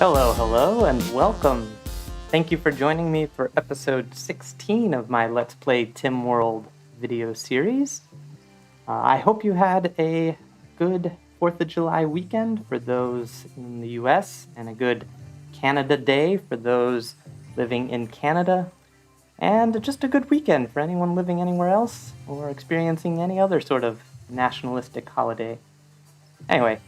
Hello, and welcome. Thank you for joining me for episode 16 of my Let's Play TimWorld video series. I hope you had a good 4th of July weekend for those in the US, and a good Canada Day for those living in Canada, and just a good weekend for anyone living anywhere else or experiencing any other sort of nationalistic holiday. Anyway,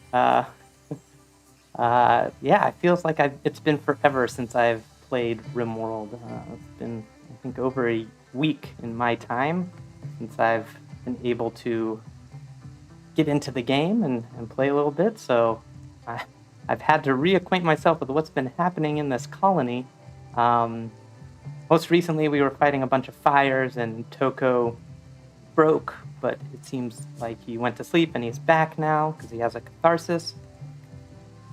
yeah, it feels like it's been forever since I've played RimWorld. It's been, I think, over a week in my time since I've been able to get into the game and play a little bit, so I've had to reacquaint myself with what's been happening in this colony. Most recently, we were fighting a bunch of fires, and Toco broke, but it seems like he went to sleep and he's back now because he has a catharsis.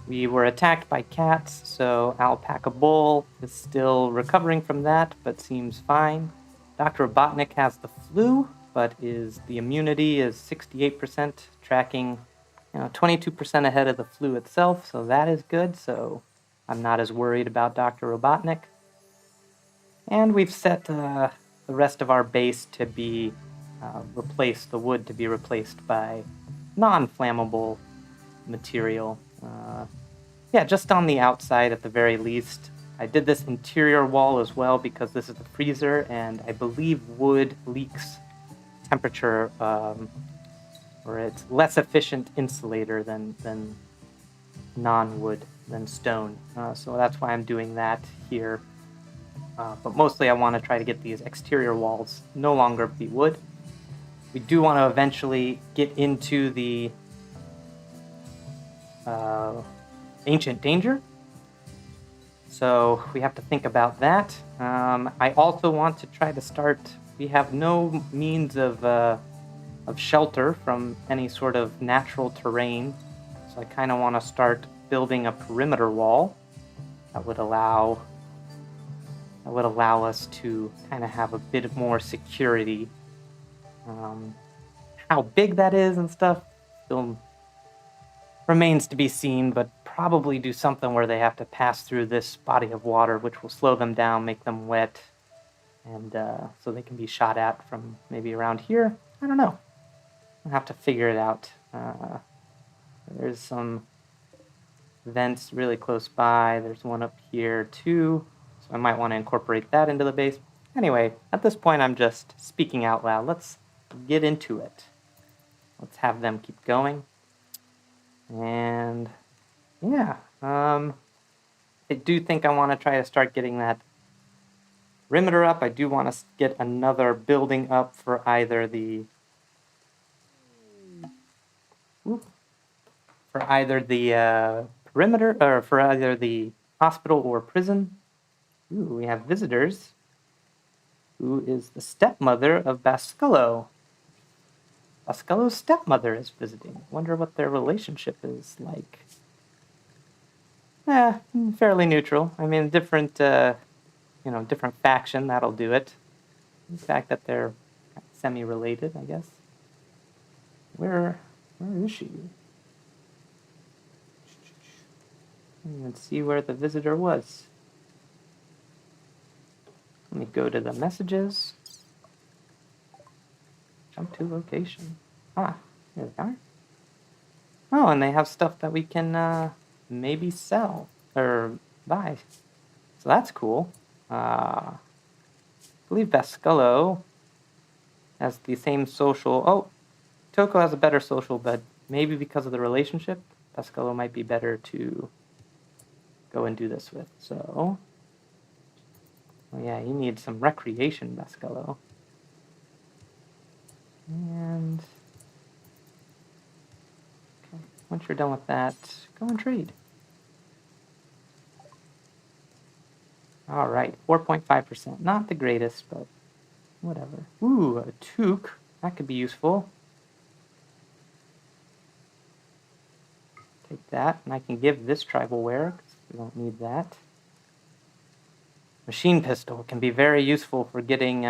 We were attacked by cats, so Alpaca Bull is still recovering from that, but seems fine. Dr. Robotnik has the flu, but the immunity is 68%, tracking 22% ahead of the flu itself, so that is good, so I'm not as worried about Dr. Robotnik. And we've set the rest of our base to be the wood to be replaced by non-flammable material. Yeah, just on the outside at the very least. I did this interior wall as well because this is the freezer, and I believe wood leaks temperature, or it's less efficient insulator than non-wood, than stone. So that's why I'm doing that here. But mostly I want to try to get these exterior walls no longer be wood. We do want to eventually get into the Ancient Danger, so we have to think about that. I also want to try to start. We have no means of shelter from any sort of natural terrain, so I kind of want to start building a perimeter wall that would allow us to kind of have a bit more security. How big that is and stuff still remains to be seen, but probably do something where they have to pass through this body of water, which will slow them down, make them wet, and so they can be shot at from maybe around here. I don't know. I'll have to figure it out. There's some vents really close by. There's one up here too, so I might want to incorporate that into the base. Anyway, at this point I'm just speaking out loud. Let's get into it. Let's have them keep going. And yeah, I do think I want to try to start getting that perimeter up. I do want to get another building up for either the perimeter, or for either the hospital or prison. Ooh, we have visitors. Who is the stepmother of Bascullo? Bascullo's stepmother is visiting. Wonder what their relationship is like. Fairly neutral. I mean, different faction, that'll do it. The fact that they're semi-related, I guess. Where is she? Let's see where the visitor was. Let me go to the messages. Jump to location. Here they are. Oh, and they have stuff that we can maybe sell or buy. So that's cool. I believe Bascullo has the same social. Oh, Toco has a better social, but maybe because of the relationship, Bascullo might be better to go and do this with. So, oh yeah, you need some recreation, Bascullo. And okay, once you're done with that, go and trade. All right, 4.5%. Not the greatest, but whatever. Ooh, a toque. That could be useful. Take that, and I can give this tribal wear, because we don't need that. Machine pistol can be very useful for getting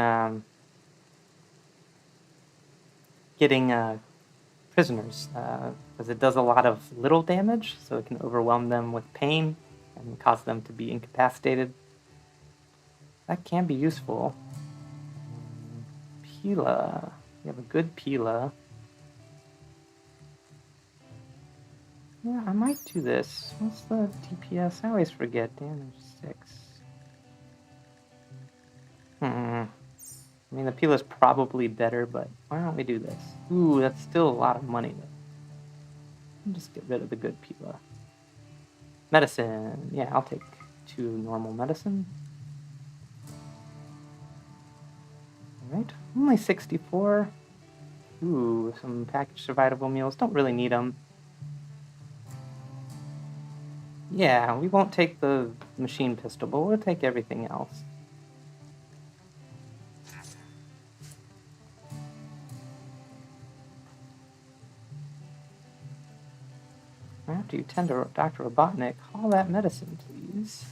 prisoners, because it does a lot of little damage, so it can overwhelm them with pain, and cause them to be incapacitated. That can be useful. Pila. We have a good Pila. Yeah, I might do this. What's the DPS? I always forget. Damage 6. I mean, the Pila's probably better, but why don't we do this? Ooh, that's still a lot of money, though. I'll just get rid of the good Pila. Medicine. Yeah, I'll take 2 normal medicine. Alright, only 64. Ooh, some packaged survivable meals. Don't really need them. Yeah, we won't take the machine pistol, but we'll take everything else. After you tend to Dr. Robotnik, haul that medicine, please.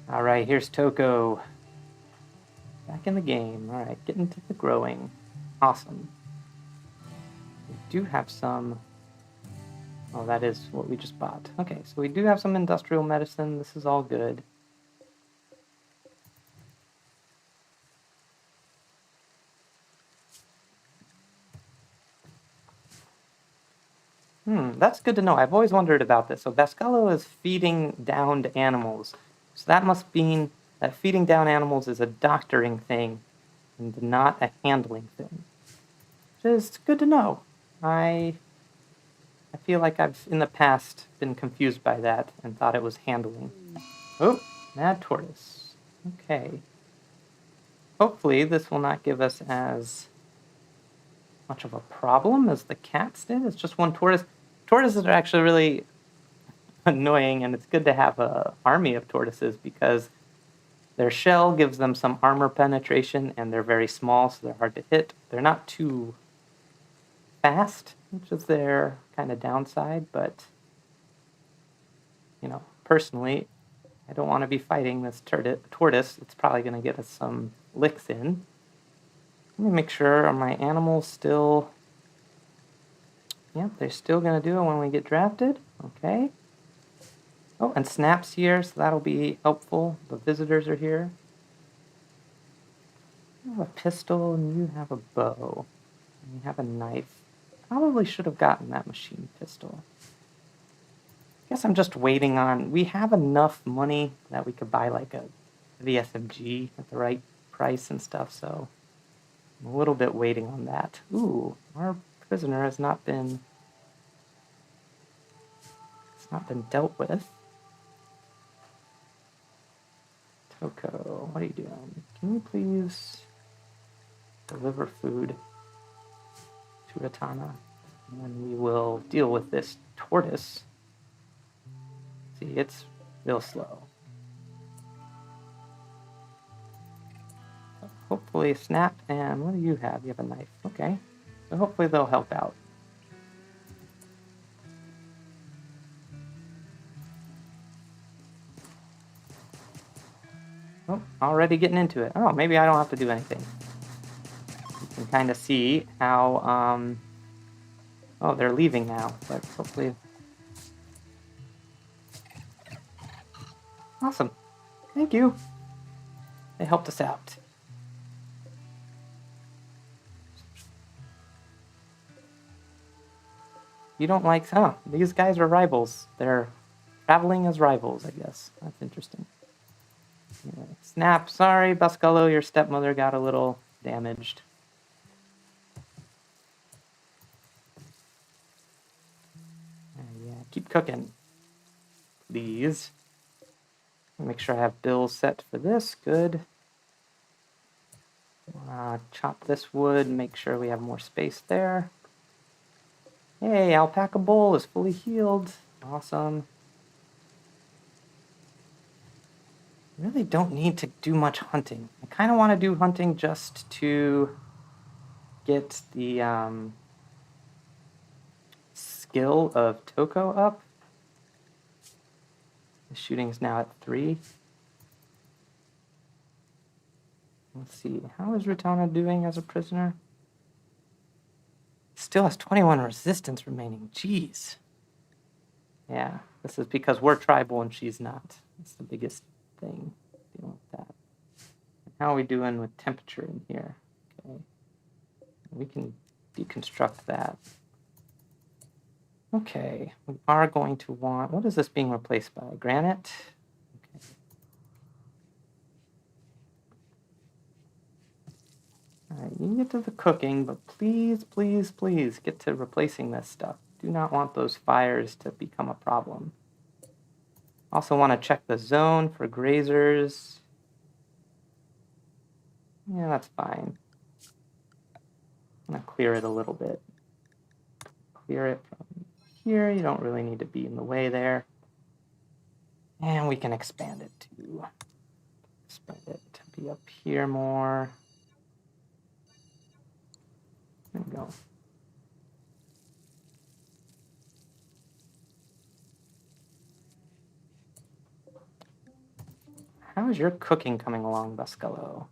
Alright, here's Toco. Back in the game. Alright, getting to the growing. Awesome. We do have some... Oh, that is what we just bought. Okay, so we do have some industrial medicine. This is all good. That's good to know. I've always wondered about this. So Bascullo is feeding downed animals. So that must mean that feeding down animals is a doctoring thing and not a handling thing. Which is good to know. I feel like I've, in the past, been confused by that and thought it was handling. Oh, mad tortoise. Okay. Hopefully this will not give us as much of a problem as the cats did. It's just one tortoise. Tortoises are actually really annoying, and it's good to have an army of tortoises because their shell gives them some armor penetration, and they're very small, so they're hard to hit. They're not too fast, which is their kind of downside, but, you know, personally, I don't want to be fighting this tortoise. It's probably going to get us some licks in. Let me make sure, are my animals still... Yep, they're still going to do it when we get drafted. Okay. Oh, and Snap's here, so that'll be helpful. The visitors are here. You have a pistol, and you have a bow. And you have a knife. Probably should have gotten that machine pistol. Guess I'm just waiting on... We have enough money that we could buy like a heavy SMG at the right price and stuff, so I'm a little bit waiting on that. Ooh, our prisoner has not been... It's not been dealt with. Toco, what are you doing? Can you please deliver food to Ratana? And then we will deal with this tortoise. See, it's real slow. Hopefully Snap, and what do you have? You have a knife. Okay. So hopefully they'll help out. Oh, already getting into it. Oh, maybe I don't have to do anything. You can kind of see how, oh, they're leaving now, but hopefully... Awesome. Thank you. They helped us out. You don't like... Oh, these guys are rivals. They're traveling as rivals, I guess. That's interesting. Anyway, Snap, sorry, Bascullo, your stepmother got a little damaged. Yeah, keep cooking, please. Make sure I have bills set for this. Good. Chop this wood, make sure we have more space there. Hey, Alpaca Bowl is fully healed. Awesome. Really don't need to do much hunting. I kind of want to do hunting just to get the skill of Toco up. The shooting is now at 3. Let's see, how is Ratana doing as a prisoner? Still has 21 resistance remaining. Jeez. Yeah, this is because we're tribal and she's not. That's the biggest thing, dealing with that. How are we doing with temperature in here? Okay. We can deconstruct that. Okay, we are going to want, what is this being replaced by? Granite? Okay. All right, you can get to the cooking, but please, please, please get to replacing this stuff. Do not want those fires to become a problem. Also want to check the zone for grazers. Yeah, that's fine. I'm going to clear it a little bit. Clear it from here. You don't really need to be in the way there. And we can expand it to be up here more. There we go. How is your cooking coming along, Bascullo?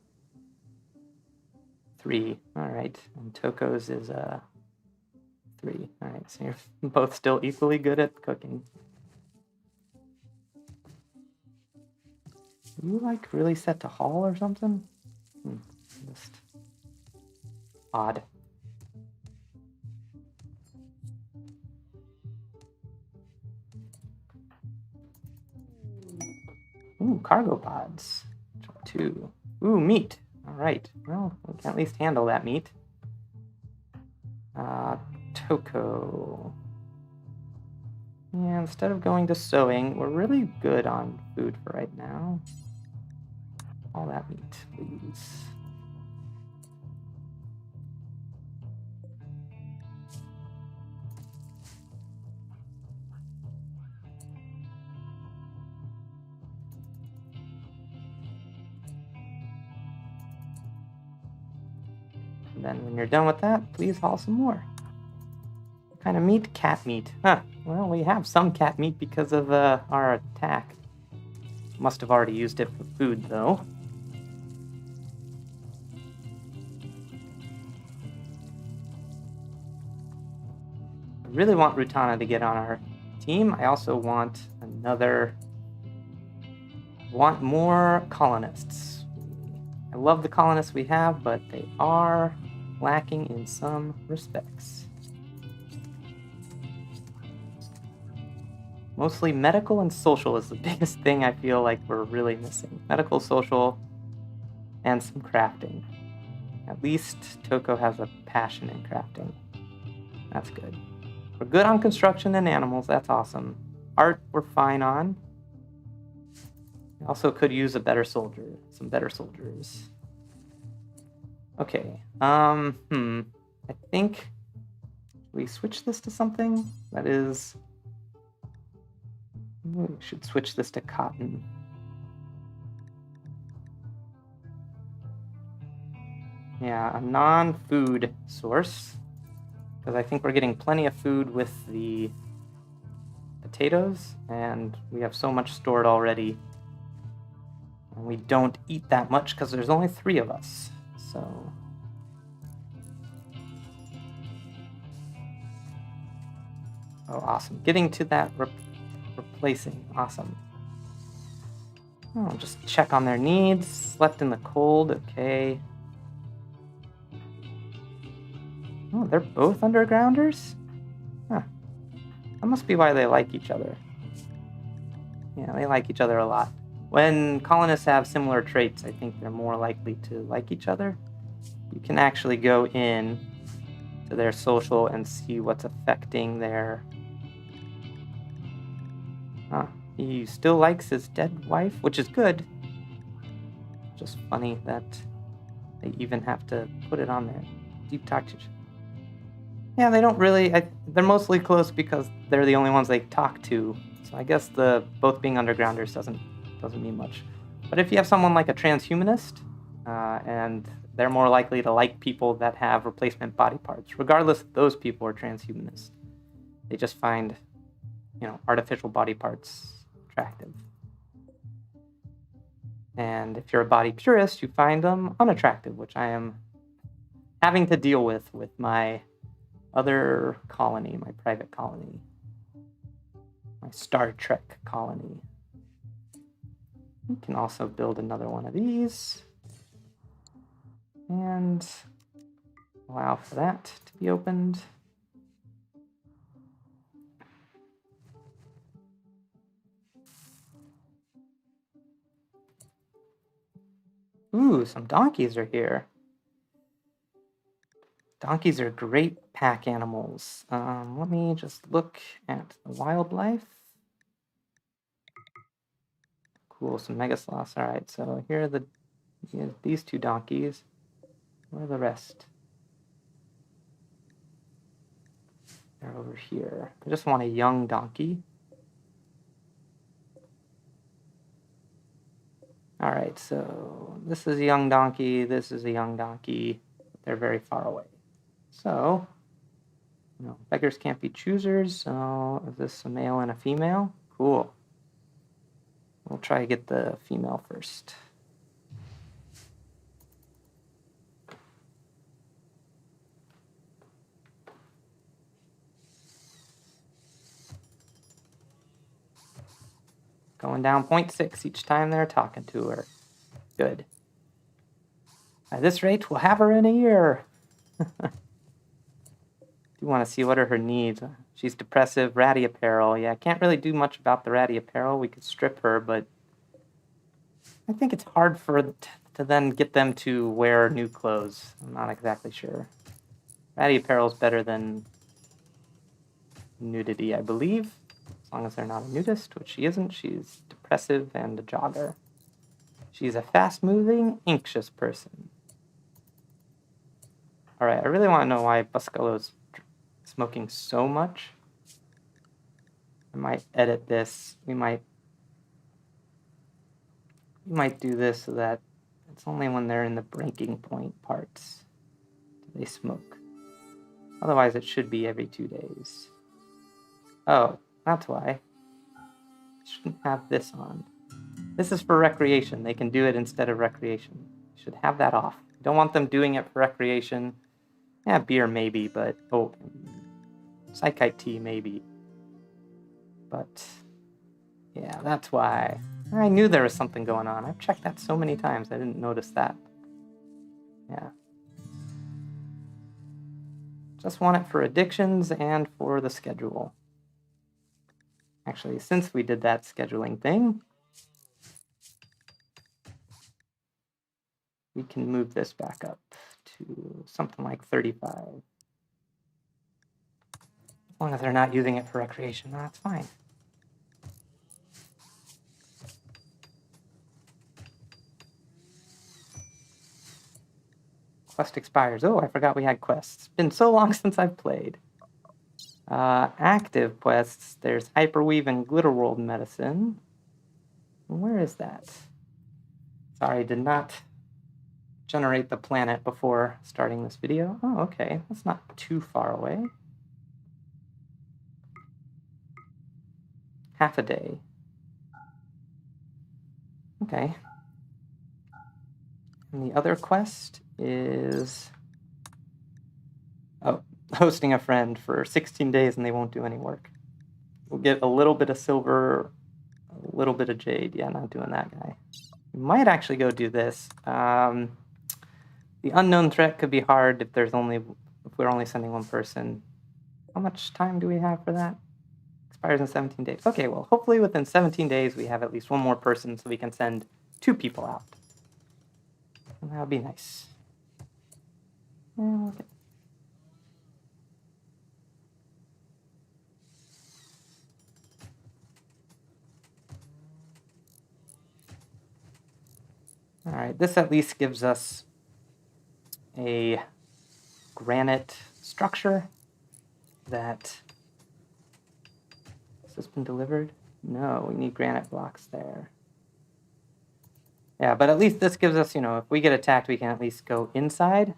3. All right. And Toco's is 3. All right. So you're both still equally good at cooking. Are you like really set to haul or something? Just odd. Ooh, cargo pods. 2. Ooh, meat. All right. Well, we can at least handle that meat. Toco. Yeah, instead of going to sewing, we're really good on food for right now. All that meat, please. And then when you're done with that, please haul some more. What kind of meat? Cat meat. Huh. Well, we have some cat meat because of our attack. Must have already used it for food, though. I really want Rutana to get on our team. I also want more colonists. I love the colonists we have, but they are lacking in some respects. Mostly medical and social is the biggest thing I feel like we're really missing. Medical, social, and some crafting. At least Toco has a passion in crafting. That's good. We're good on construction and animals. That's awesome. Art, we're fine on. We also could use a better soldier. Some better soldiers. Okay. I think we switch this to something that is. We should switch this to cotton. Yeah, a non-food source. Because I think we're getting plenty of food with the potatoes, and we have so much stored already. And we don't eat that much because there's only 3 of us. So. Oh, awesome. Getting to that replacing. Awesome. Oh, just check on their needs. Slept in the cold. Okay. Oh, they're both undergrounders? Huh. That must be why they like each other. Yeah, they like each other a lot. When colonists have similar traits, I think they're more likely to like each other. You can actually go in to their social and see what's affecting their... He still likes his dead wife, which is good. Just funny that they even have to put it on there. Deep toxic. Yeah, they don't really... they're mostly close because they're the only ones they talk to. So I guess the both being undergrounders doesn't mean much. But if you have someone like a transhumanist, and they're more likely to like people that have replacement body parts, regardless if those people are transhumanists. They just find, artificial body parts attractive. And if you're a body purist, you find them unattractive, which I am having to deal with my other colony, my private colony. My Star Trek colony. We can also build another one of these. And allow for that to be opened. Ooh, some donkeys are here. Donkeys are great pack animals. Let me just look at the wildlife. Cool, some mega sloths. All right, so here are these two donkeys. Where are the rest? They're over here. I just want a young donkey. All right, so this is a young donkey. This is a young donkey. They're very far away. So, no, beggars can't be choosers. So, is this a male and a female? Cool. We'll try to get the female first. Going down 0.6 each time they're talking to her. Good. At this rate, we'll have her in a year. Do want to see what are her needs. She's depressive, ratty apparel. Yeah, I can't really do much about the ratty apparel. We could strip her, but I think it's hard to then get them to wear new clothes. I'm not exactly sure. Ratty apparel is better than nudity, I believe. As long as they're not a nudist, which she isn't. She's depressive and a jogger. She's a fast-moving, anxious person. All right, I really want to know why Bascullo's smoking so much. I might edit this. We might do this so that it's only when they're in the breaking point parts do they smoke. Otherwise, it should be every 2 days. Oh, that's why. Shouldn't have this on. This is for recreation. They can do it instead of recreation. Should have that off. Don't want them doing it for recreation. Yeah, beer maybe, but psychite tea maybe. But yeah, that's why. I knew there was something going on. I've checked that so many times. I didn't notice that. Yeah. Just want it for addictions and for the schedule. Actually, since we did that scheduling thing, we can move this back up to something like 35. As long as they're not using it for recreation, that's fine. Quest expires. Oh, I forgot we had quests. It's been so long since I've played. Active quests. There's Hyperweave and Glitterworld Medicine. Where is that? Sorry, did not generate the planet before starting this video. Oh, okay. That's not too far away. Half a day. Okay. And the other quest is... oh, hosting a friend for 16 days and they won't do any work. We'll get a little bit of silver, a little bit of jade. Yeah, not doing that guy. We might actually go do this. The unknown threat could be hard if we're only sending one person. How much time do we have for that? Expires in 17 days. Okay, well, hopefully within 17 days we have at least one more person so we can send 2 people out. And that would be nice. Okay. All right, this at least gives us a granite structure that... has this been delivered? No, we need granite blocks there. Yeah, but at least this gives us, if we get attacked, we can at least go inside.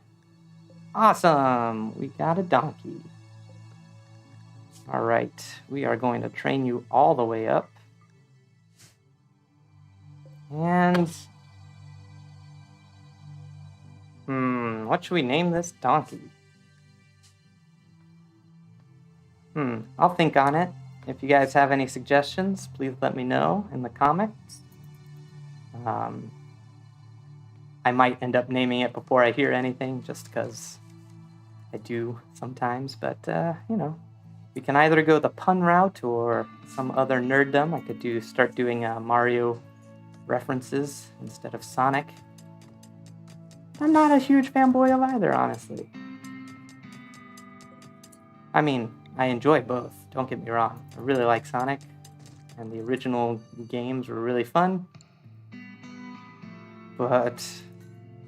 Awesome! We got a donkey. All right, we are going to train you all the way up. And... what should we name this donkey? I'll think on it. if you guys have any suggestions, please let me know in the comments. I might end up naming it before I hear anything, just because I do sometimes, but, you know, we can either go the pun route or some other nerddom. I could start doing Mario references instead of Sonic. I'm not a huge fanboy of either, honestly. I mean, I enjoy both, don't get me wrong. I really like Sonic, and the original games were really fun. But,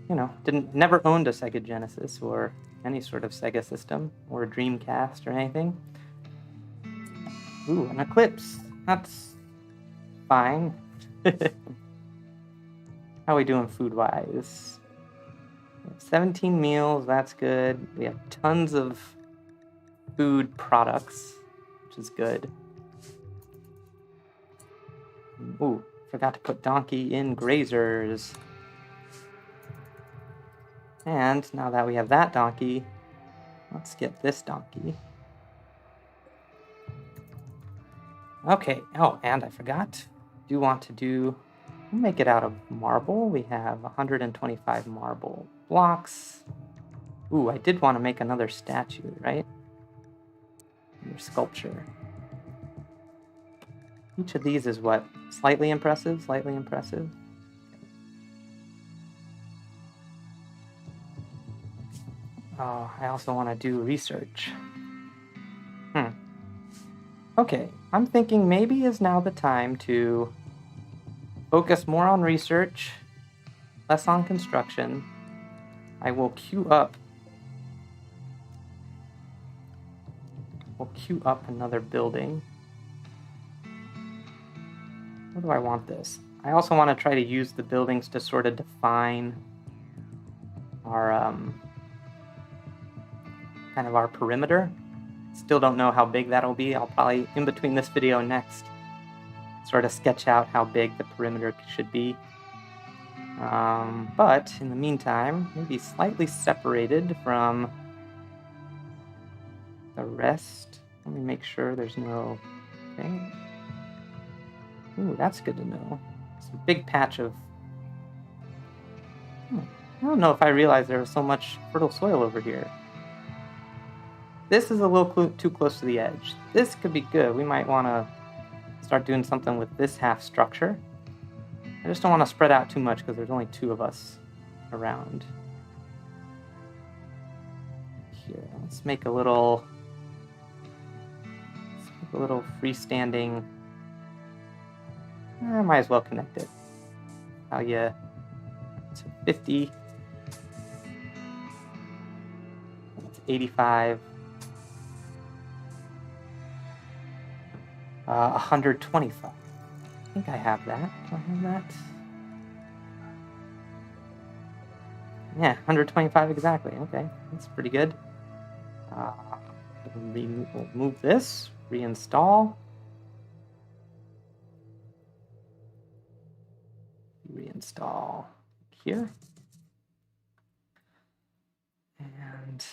you know, never owned a Sega Genesis or any sort of Sega system or a Dreamcast or anything. Ooh, an eclipse. That's fine. How are we doing food-wise? 17 meals, that's good. We have tons of food products, which is good. Ooh, forgot to put donkey in grazers. And now that we have that donkey, let's get this donkey. Okay, oh, and I forgot. Do want to make it out of marble. We have 125 marble blocks. Ooh, I did want to make another statue, right? Your sculpture. Each of these is what? Slightly impressive, slightly impressive. Oh, I also want to do research. Okay, I'm thinking maybe is now the time to focus more on research, less on construction. I will queue up. We'll queue up another building. Where do I want this? I also want to try to use the buildings to sort of define our kind of our perimeter. Still don't know how big that'll be. I'll probably, in between this video and next, sort of sketch out how big the perimeter should be. But in the meantime, maybe slightly separated from the rest. Let me make sure there's no thing. Ooh, that's good to know. It's a big patch of... I don't know if I realized there was so much fertile soil over here. This is a little too close to the edge. This could be good. We might want to start doing something with this half structure. I just don't want to spread out too much because there's only 2 of us around. Here, let's make a little freestanding. I might as well connect it. How you? It's 50. It's 85. 125. I think I have that. Do I have that? Yeah, 125 exactly. Okay, that's pretty good. We'll move this, reinstall. Reinstall here. And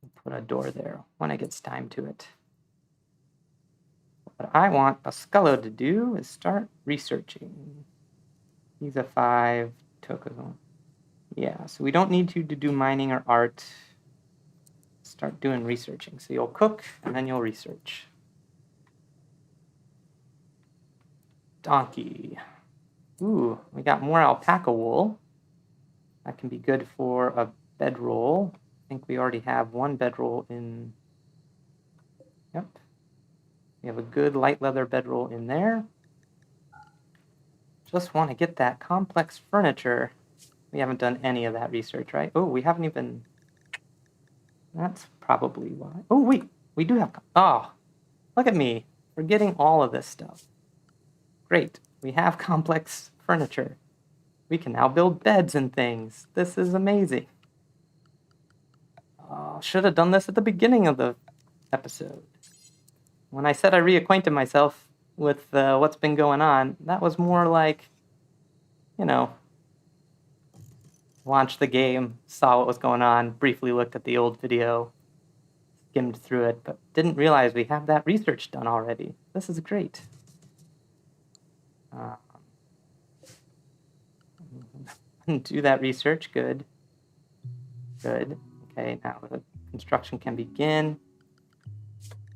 we'll put a door there when it gets time to it. What I want Bascullo to do is start researching. He's a 5, Toco. Yeah, so we don't need you to do mining or art. Start doing researching. So you'll cook and then you'll research. Donkey. Ooh, we got more alpaca wool. That can be good for a bedroll. I think we already have 1 bedroll in... Yep. We have a good light leather bedroll in there. Just want to get that complex furniture. We haven't done any of that research, right? Oh, we haven't even... That's probably why. Oh, wait. We do have... Oh, look at me. We're getting all of this stuff. Great. We have complex furniture. We can now build beds and things. This is amazing. Should have done this at the beginning of the episode. When I said I reacquainted myself with what's been going on, that was more like, you know, launched the game, saw what was going on, briefly looked at the old video, skimmed through it, but didn't realize we have that research done already. This is great. Do that research. Good. Good. Okay, now the construction can begin.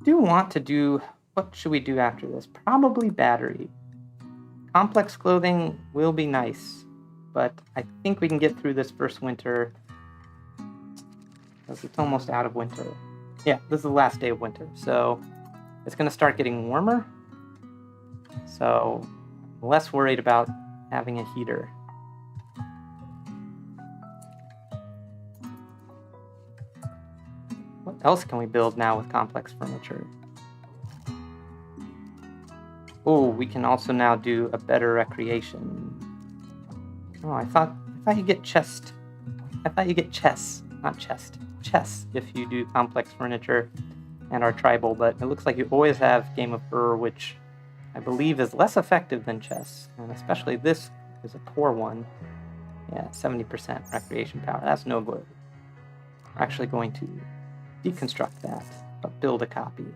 Do want to do, what should we do after this? Probably battery. Complex clothing will be nice, but I think we can get through this first winter because it's almost out of winter. Yeah, this is the last day of winter, so it's going to start getting warmer. So I'm less worried about having a heater. What else can we build now with complex furniture? Oh, we can also now do a better recreation. Oh, I thought you get chest. I thought you get chess, not chest. Chess if you do complex furniture and are tribal, but it looks like you always have Game of Ur, which I believe is less effective than chess, and especially this is a poor one. Yeah, 70% recreation power. That's no good. We're actually going to deconstruct that, but build a copy.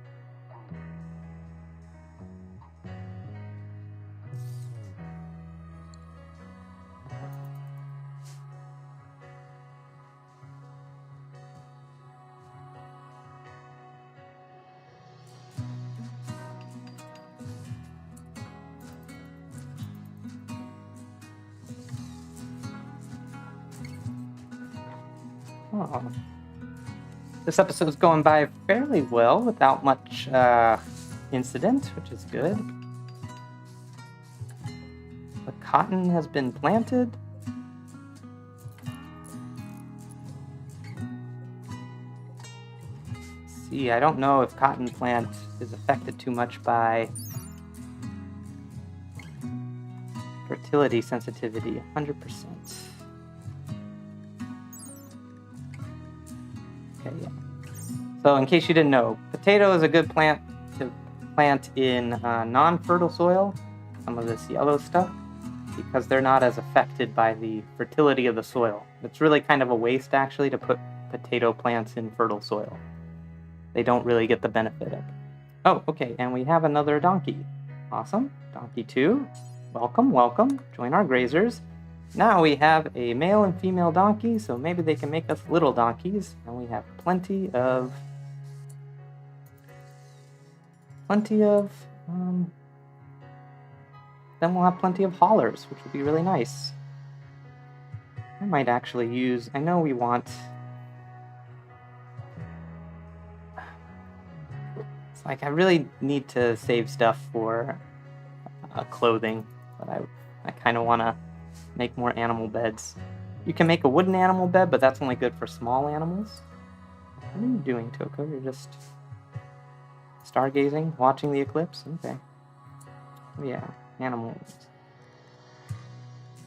Oh. This episode is going by fairly well without much incident, which is good. The cotton has been planted. See, I don't know if cotton plant is affected too much by fertility sensitivity, 100%. Okay, yeah. So in case you didn't know, potato is a good plant to plant in non-fertile soil, some of this yellow stuff, because they're not as affected by the fertility of the soil. It's really kind of a waste, actually, to put potato plants in fertile soil. They don't really get the benefit of it. Oh, okay, and we have another donkey. Awesome. Donkey 2. Welcome, welcome. Join our grazers. Now we have a male and female donkey, so maybe they can make us little donkeys. And we have plenty of... then we'll have plenty of haulers, which will be really nice. I might actually use... I know we want... It's like I really need to save stuff for clothing, but I kind of want to make more animal beds. You can make a wooden animal bed, but that's only good for small animals. What are you doing, Toco? You're just stargazing, watching the eclipse? Okay. Oh yeah, animals.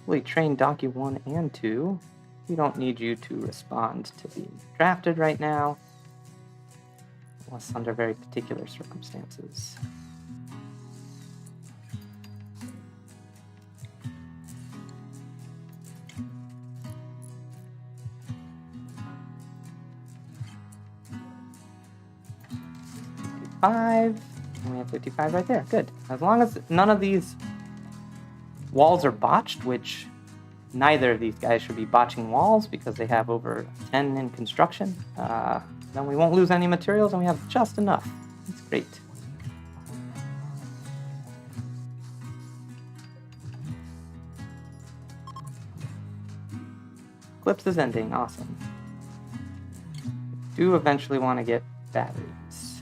We trained Donkey 1 and 2. We don't need you to respond to being drafted right now, unless under very particular circumstances. And we have 55 right there. Good. As long as none of these walls are botched, which neither of these guys should be botching walls because they have over 10 in construction, then we won't lose any materials and we have just enough. That's great. Eclipse is ending. Awesome. Do eventually want to get batteries,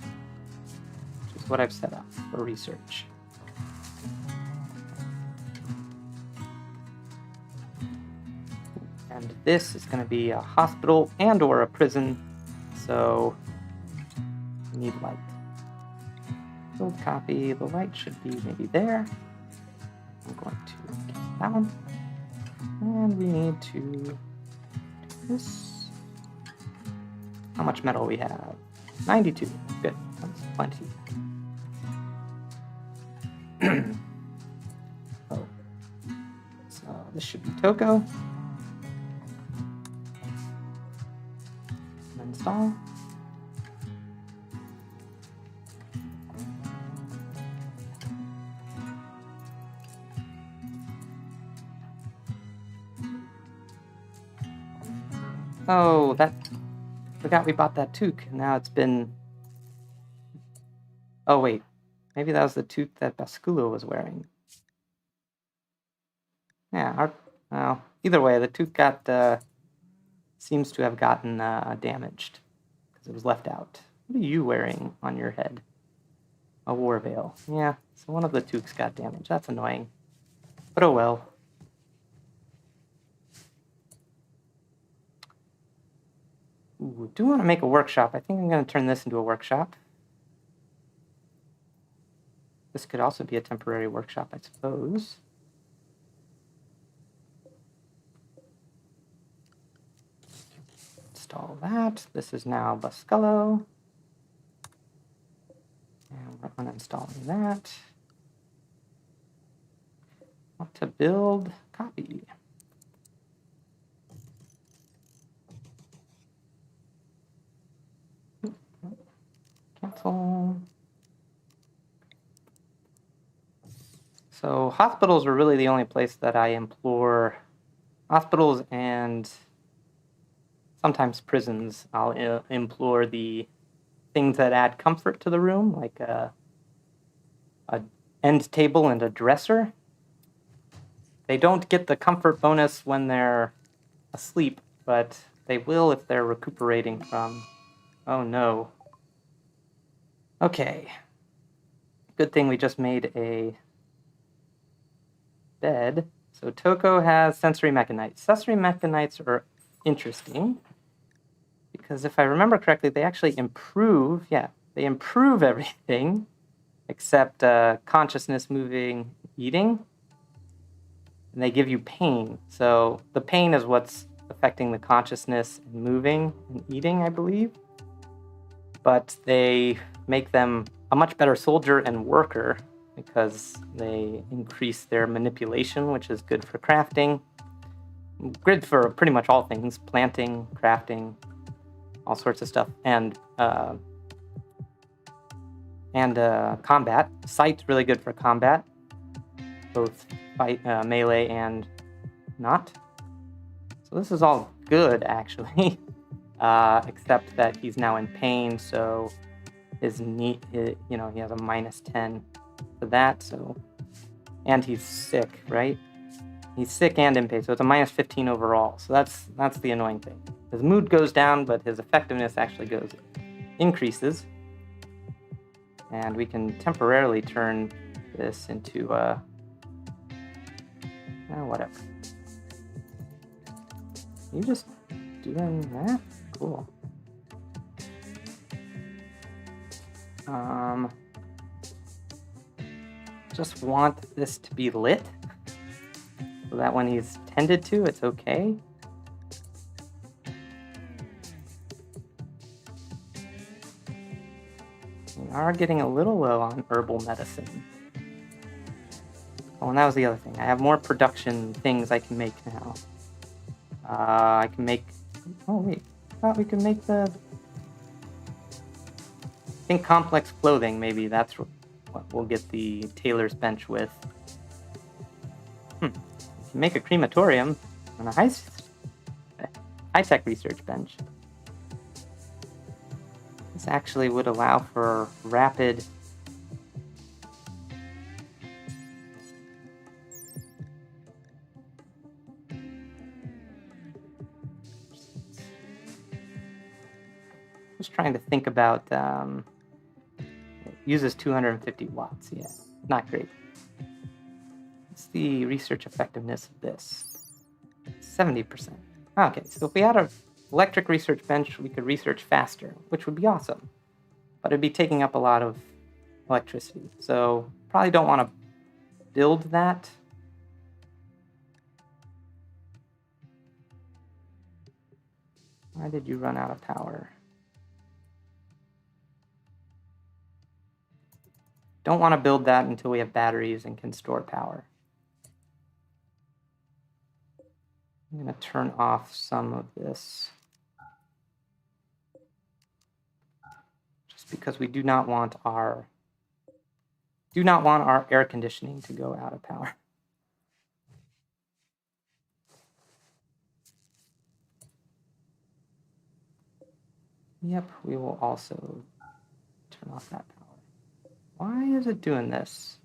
what I've set up for research. And this is going to be a hospital and or a prison, so we need light. Build copy. The light should be maybe there. I'm going to get that one. And we need to do this. How much metal we have? 92. Good. That's plenty. Oh. So this should be Toco. Install. Oh, forgot we bought that toque. Now it's been... Oh, wait. Maybe that was the toque that Bascullo was wearing. Yeah, well, either way, the toque seems to have gotten damaged because it was left out. What are you wearing on your head? A war veil. Yeah, so one of the toques got damaged. That's annoying. But oh well. Ooh, do want to make a workshop. I think I'm going to turn this into a workshop. This could also be a temporary workshop, I suppose. Install that. This is now Bascullo. And we're uninstalling that. Want to build copy. Cancel. So hospitals are really the only place that I implore. Hospitals and sometimes prisons, I'll implore the things that add comfort to the room, like a end table and a dresser. They don't get the comfort bonus when they're asleep, but they will if they're recuperating from... Oh no. Okay. Good thing we just made a bed. So Toco has sensory mechanites. Sensory mechanites are interesting because if I remember correctly, they actually improve, they improve everything except consciousness, moving, eating. And they give you pain. So the pain is what's affecting the consciousness and moving and eating, I believe. But they make them a much better soldier and worker because they increase their manipulation, which is good for crafting. Good for pretty much all things, planting, crafting, all sorts of stuff. And combat. Sight's really good for combat, both fight melee and not. So this is all good, actually, except that he's now in pain, so his knee, he has a -10 for that. So, and he's sick, right? He's sick and in pain, so it's a -15 overall. So that's the annoying thing. His mood goes down, but his effectiveness actually increases. And we can temporarily turn this into whatever. You just doing that? Cool. Just want this to be lit so that when he's tended to, it's okay. We are getting a little low on herbal medicine. Oh, and that was the other thing. I have more production things I can make now. I can make... Oh, wait. I thought we could make the... I think complex clothing, maybe that's what we'll get the tailor's bench with. You can make a crematorium and a high-tech research bench. This actually would allow for rapid... Just trying to think about... it uses 250 watts, yeah. Not great. What's the research effectiveness of this? 70%. Okay, so if we had an electric research bench, we could research faster, which would be awesome. But it'd be taking up a lot of electricity. So probably don't want to build that. Why did you run out of power? Don't want to build that until we have batteries and can store power. I'm going to turn off some of this. Just because we do not want our air conditioning to go out of power. Yep, we will also turn off that power. Why is it doing this?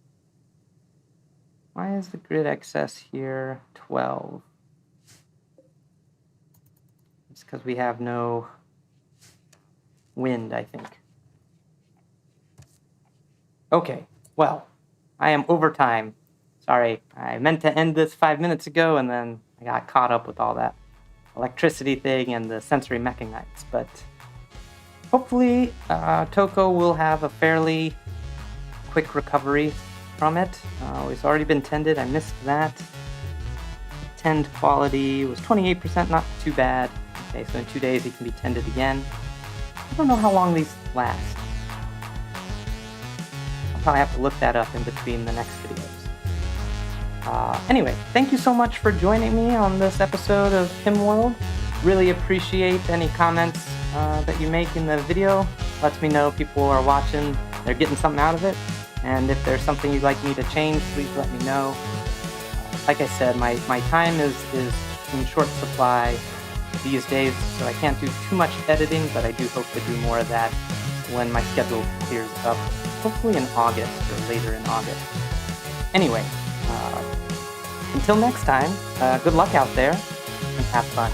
Why is the grid excess here 12? It's because we have no wind, I think. Okay, well, I am over time. Sorry, I meant to end this 5 minutes ago, and then I got caught up with all that electricity thing and the sensory mechanites, but hopefully Toco will have a fairly quick recovery from it. It's already been tended. I missed that. Tend quality was 28%, not too bad. Okay, so in 2 days he can be tended again. I don't know how long these last. I'll probably have to look that up in between the next videos. Anyway, thank you so much for joining me on this episode of TimWorld. Really appreciate any comments that you make in the video. Lets me know people are watching, they're getting something out of it. And if there's something you'd like me to change, please let me know. Like I said, my time is in short supply these days, so I can't do too much editing, but I do hope to do more of that when my schedule clears up, hopefully in August or later in August. Anyway, until next time, good luck out there and have fun.